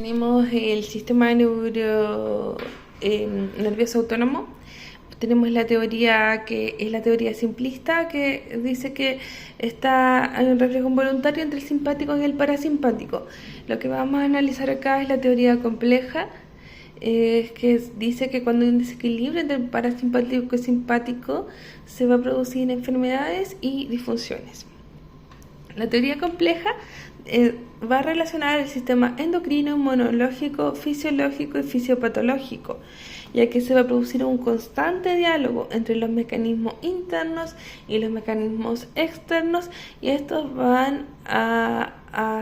Tenemos el sistema nervioso autónomo. Tenemos la teoría que es la teoría simplista, que dice que hay un reflejo involuntario entre el simpático y el parasimpático. Lo que vamos a analizar acá es la teoría compleja, que dice que cuando hay un desequilibrio entre el parasimpático y simpático se va a producir enfermedades y disfunciones. La teoría compleja va a relacionar el sistema endocrino, inmunológico, fisiológico y fisiopatológico, ya que se va a producir un constante diálogo entre los mecanismos internos y los mecanismos externos, y estos van a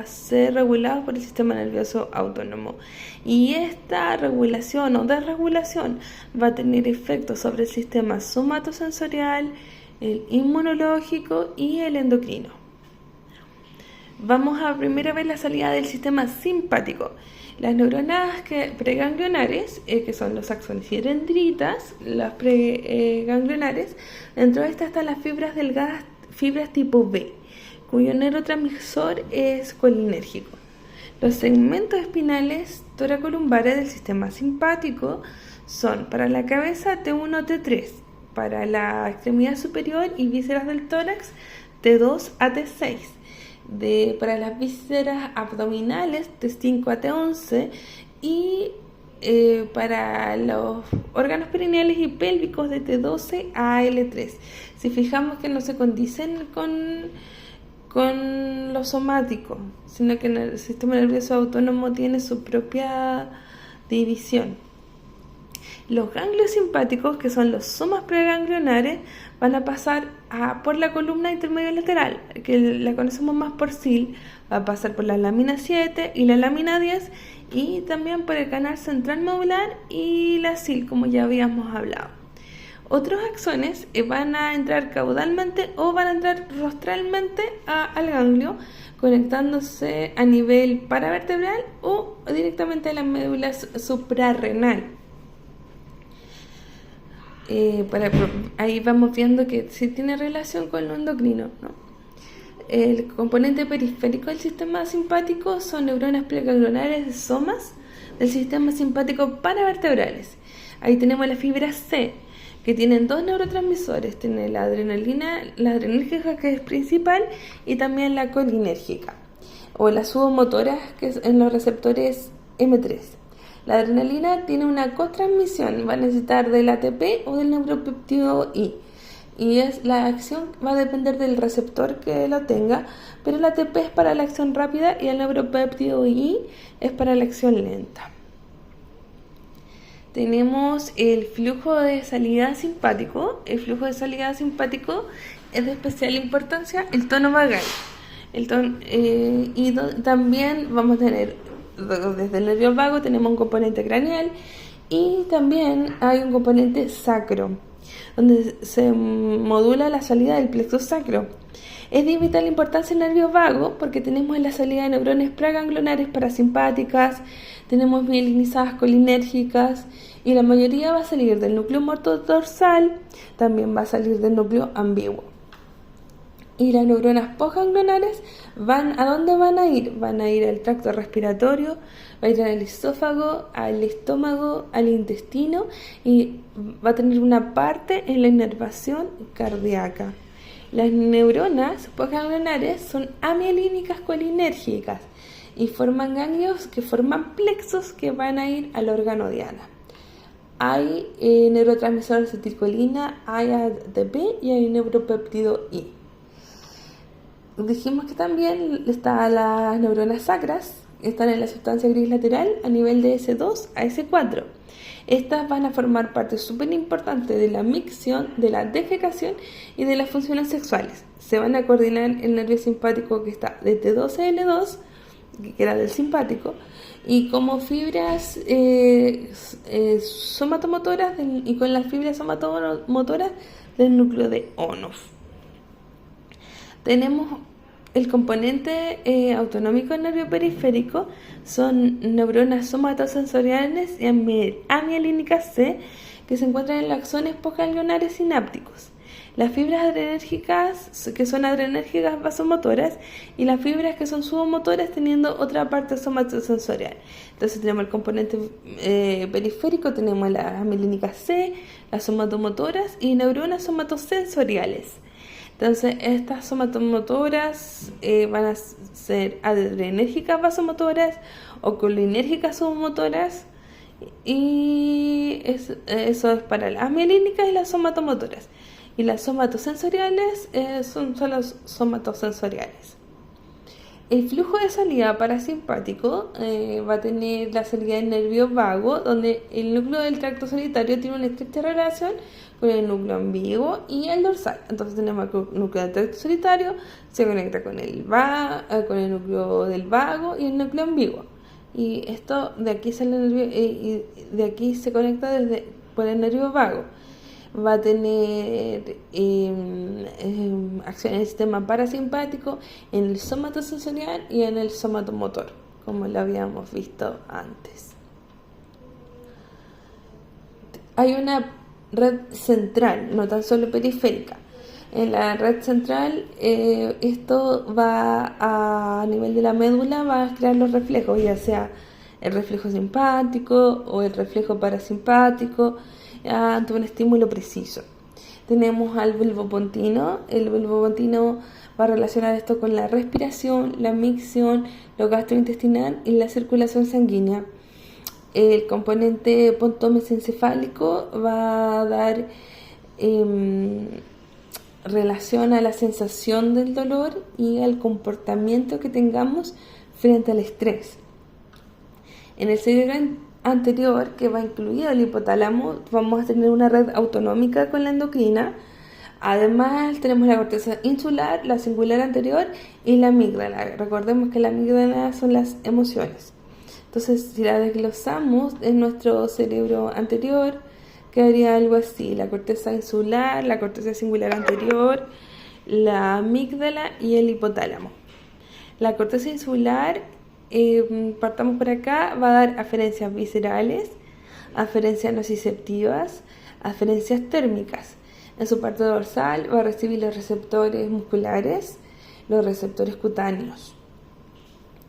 ser regulados por el sistema nervioso autónomo. Y esta regulación o desregulación va a tener efectos sobre el sistema somatosensorial, el inmunológico y el endocrino. Vamos a primero ver la salida del sistema simpático. Las neuronas preganglionares, que son los axones y dendritas, las preganglionares, dentro de estas están las fibras delgadas, fibras tipo B, cuyo neurotransmisor es colinérgico. Los segmentos espinales toracolumbares del sistema simpático son para la cabeza T1, T3, para la extremidad superior y vísceras del tórax T2 a T6. Para las vísceras abdominales T5 a T11 y para los órganos perineales y pélvicos de T12 a L3. Si fijamos que no se condicen con lo somático, sino que el sistema nervioso autónomo tiene su propia división. Los ganglios simpáticos, que son los somas preganglionares, van a pasar por la columna intermedio lateral, que la conocemos más por CIL, va a pasar por la lámina 7 y la lámina 10, y también por el canal central medular y la CIL, como ya habíamos hablado. Otros axones van a entrar caudalmente o van a entrar rostralmente al ganglio, conectándose a nivel paravertebral o directamente a la médula suprarrenal. Ahí vamos viendo que sí tiene relación con lo endocrino, ¿no? El componente periférico del sistema simpático son neuronas preganglionares de somas del sistema simpático paravertebrales. Ahí tenemos la fibra C, que tienen dos neurotransmisores, tiene la adrenérgica, que es principal, y también la colinérgica, o la subomotora, que es en los receptores M3. La adrenalina tiene una cotransmisión, va a necesitar del ATP o del neuropéptido I. Y la acción va a depender del receptor que lo tenga, pero el ATP es para la acción rápida y el neuropéptido I es para la acción lenta. Tenemos el flujo de salida simpático. El flujo de salida simpático es de especial importancia el tono vagal. También vamos a tener, desde el nervio vago tenemos un componente craneal y también hay un componente sacro, donde se modula la salida del plexo sacro. Es de vital importancia el nervio vago porque tenemos la salida de neuronas preganglionares parasimpáticas, tenemos mielinizadas colinérgicas, y la mayoría va a salir del núcleo muerto dorsal, también va a salir del núcleo ambiguo. Y las neuronas postganglionares ¿a dónde van a ir? Van a ir al tracto respiratorio, va a ir al esófago, al estómago, al intestino, y va a tener una parte en la inervación cardíaca. Las neuronas postganglionares son amielínicas colinérgicas y forman ganglios que forman plexos que van a ir al órgano diana. Hay neurotransmisor de acetilcolina, hay ATP y hay neuropéptido I. Dijimos que también están las neuronas sacras, están en la sustancia gris lateral a nivel de S2 a S4. Estas van a formar parte súper importante de la micción, de la defecación y de las funciones sexuales. Se van a coordinar el nervio simpático, que está de T2 a L2, que era del simpático, y como fibras somatomotoras y con las fibras somatomotoras del núcleo de Onuf. Tenemos el componente autonómico del nervio periférico, son neuronas somatosensoriales y amielínicas C, que se encuentran en los axones postganglionares sinápticos. las fibras adrenérgicas, que son adrenérgicas vasomotoras, y las fibras que son subomotoras, teniendo otra parte somatosensorial. Entonces tenemos el componente periférico, tenemos las amilénicas C, las somatomotoras y neuronas somatosensoriales. Entonces estas somatomotoras van a ser adrenérgicas vasomotoras o colinérgicas subomotoras, y eso es para las mielínicas y las somatomotoras. Y las somatosensoriales son solo somatosensoriales. El flujo de salida parasimpático va a tener la salida del nervio vago, donde el núcleo del tracto solitario tiene una estrecha relación con el núcleo ambiguo y el dorsal. Entonces tenemos el núcleo del tracto solitario, se conecta con el núcleo del vago y el núcleo ambiguo. Y esto de aquí sale el nervio, y de aquí se conecta por el nervio vago. Va a tener acción en el sistema parasimpático, en el somatosensorial y en el somatomotor, como lo habíamos visto antes. Hay una red central, no tan solo periférica. En la red central, esto va a nivel de la médula, va a crear los reflejos, ya sea el reflejo simpático o el reflejo parasimpático, ante un estímulo preciso. Tenemos al bulbo pontino. El bulbo pontino va a relacionar esto con la respiración, la micción, lo gastrointestinal y la circulación sanguínea. El componente pontomesencefálico va a dar relación a la sensación del dolor y al comportamiento que tengamos frente al estrés. En el cerebro anterior, que va incluido el hipotálamo, vamos a tener una red autonómica con la endocrina. Además tenemos la corteza insular, la singular anterior y la amígdala. Recordemos que la amígdala son las emociones. Entonces, si la desglosamos en nuestro cerebro anterior, quedaría algo así: la corteza insular, la corteza singular anterior, la amígdala y el hipotálamo. La corteza insular, partamos por acá, va a dar aferencias viscerales, aferencias nociceptivas, aferencias térmicas. En su parte dorsal va a recibir los receptores musculares, los receptores cutáneos.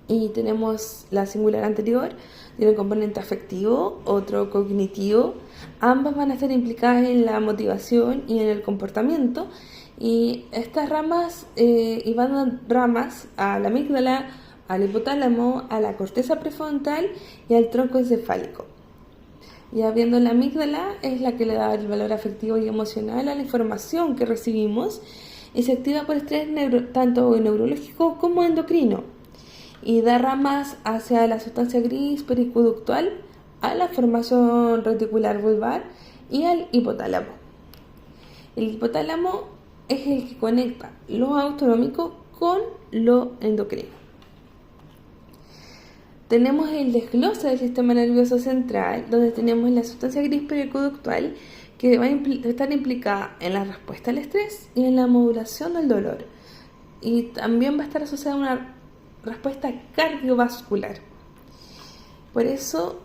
Y tenemos la singular anterior, tiene un componente afectivo, otro cognitivo. Ambas van a estar implicadas en la motivación y en el comportamiento. Y estas ramas, y van a dar ramas a la amígdala, al hipotálamo, a la corteza prefrontal y al tronco encefálico. Ya viendo la amígdala, es la que le da el valor afectivo y emocional a la información que recibimos, y se activa por estrés tanto neurológico como endocrino, y da ramas hacia la sustancia gris periconductual, a la formación reticular vulvar y al hipotálamo. El hipotálamo es el que conecta lo autonómico con lo endocrino. Tenemos el desglose del sistema nervioso central, donde tenemos la sustancia gris periconductual, que va a estar implicada en la respuesta al estrés y en la modulación del dolor. Y también va a estar asociada a una respuesta cardiovascular. Por eso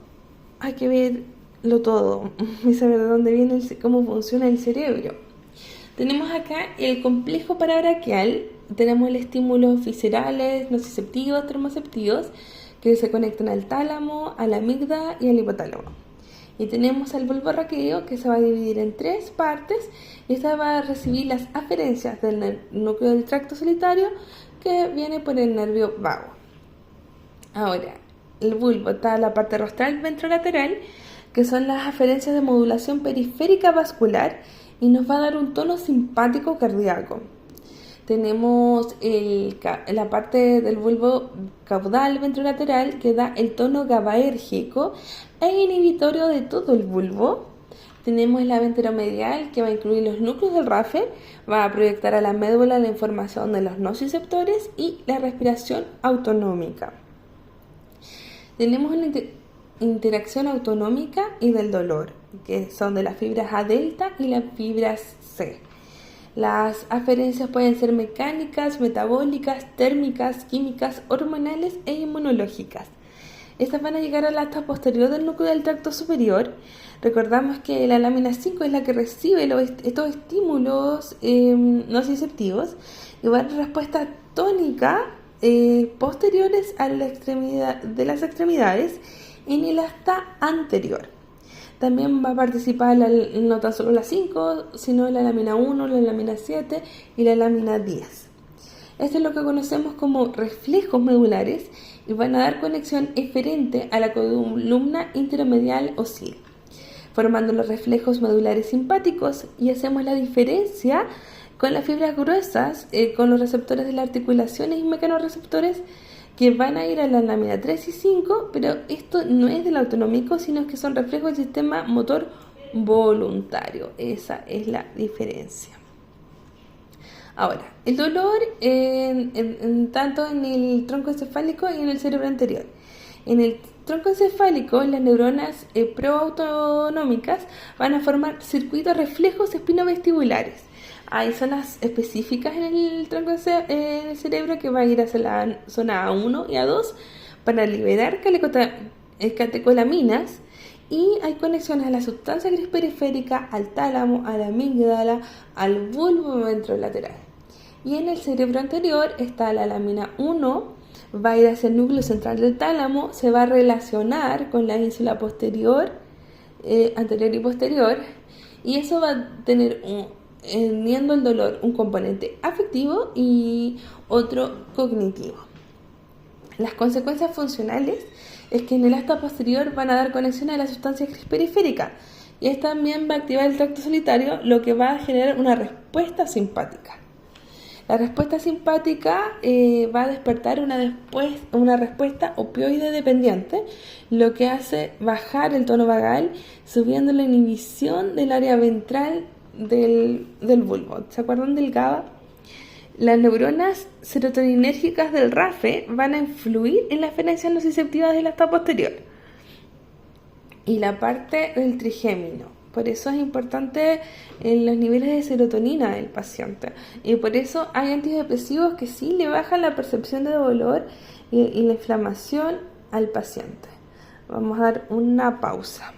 hay que verlo todo y saber de dónde viene, cómo funciona el cerebro. Tenemos acá el complejo parabraquial, tenemos el estímulos viscerales, nociceptivos, termoceptivos, que se conectan al tálamo, a la amígdala y al hipotálamo. Y tenemos al bulbo raquídeo, que se va a dividir en tres partes, y esta va a recibir las aferencias del núcleo del tracto solitario, que viene por el nervio vago. Ahora, el bulbo está la parte rostral ventrolateral, que son las aferencias de modulación periférica vascular, y nos va a dar un tono simpático cardíaco. Tenemos la parte del bulbo caudal ventrolateral, que da el tono GABAérgico e inhibitorio de todo el bulbo. Tenemos la ventromedial, que va a incluir los núcleos del Raffer, va a proyectar a la médula la información de los nociceptores y la respiración autonómica. Tenemos una interacción autonómica y del dolor, que son de las fibras A delta y las fibras C. Las aferencias pueden ser mecánicas, metabólicas, térmicas, químicas, hormonales e inmunológicas. Estas van a llegar al asta posterior del núcleo del tracto superior. Recordamos que la lámina 5 es la que recibe estos estímulos nociceptivos y va a dar respuesta tónica posteriores a la extremidad, de las extremidades en el asta anterior. También va a participar no tan solo la 5, sino la lámina 1, la lámina 7 y la lámina 10. Esto es lo que conocemos como reflejos medulares y van a dar conexión eferente a la columna intermedial ocil, formando los reflejos medulares simpáticos, y hacemos la diferencia con las fibras gruesas, con los receptores de las articulaciones y mecanorreceptores que van a ir a la lámina 3 y 5, pero esto no es del autonómico, sino que son reflejos del sistema motor voluntario. Esa es la diferencia. Ahora, el dolor tanto en el tronco encefálico y en el cerebro anterior. En el tronco encefálico, las neuronas proautonómicas van a formar circuitos reflejos espinovestibulares. Hay zonas específicas en el tronco en el cerebro que va a ir hacia la zona A1 y A2 para liberar catecolaminas, y hay conexiones a la sustancia gris periférica, al tálamo, a la amígdala, al bulbo ventrolateral. Y en el cerebro anterior está la lámina 1, va a ir hacia el núcleo central del tálamo, se va a relacionar con la ínsula posterior, anterior y posterior, y eso va a tener uniendo el dolor un componente afectivo y otro cognitivo. Las consecuencias funcionales es que en el asta posterior van a dar conexión a la sustancia gris periférica, y esta también va a activar el tracto solitario, lo que va a generar una respuesta simpática. La respuesta simpática va a despertar una respuesta opioide dependiente, lo que hace bajar el tono vagal, subiendo la inhibición del área ventral del bulbo. ¿Se acuerdan del GABA? Las neuronas serotoninérgicas del RAFE van a influir en las ferencias nociceptivas del asta posterior y la parte del trigémino. Por eso es importante los niveles de serotonina del paciente, y por eso hay antidepresivos que sí le bajan la percepción de dolor y la inflamación al paciente. Vamos a dar una pausa.